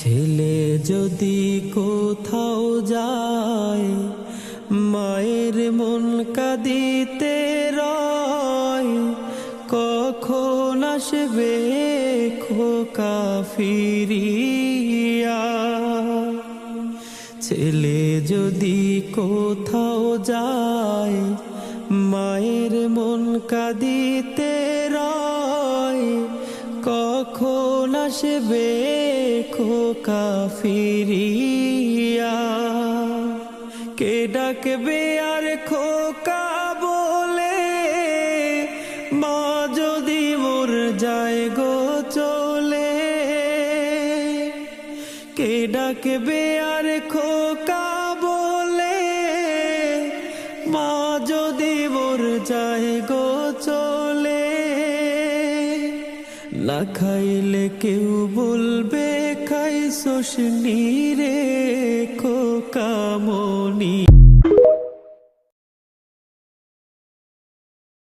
ছেলে যদি কোথাও যায়, মায়ের মন কাঁদিতে রয়। কখন আসবে খোকা ফিরিয়া? ছেলে যদি কোথাও যায়, মায়ের মন কাঁদিতে রয়। কখন আসবে খোকা ফিরিয়া? কে ডাকবে আর খোকা বলে, মা যদি মোর যায় গো চলে? কে ডাকবে আর খোকা বলে, মা যদি মোর যায় গো চলে? না খাইলে কেউ বলবে খাইছস নি রে খোকা মনি।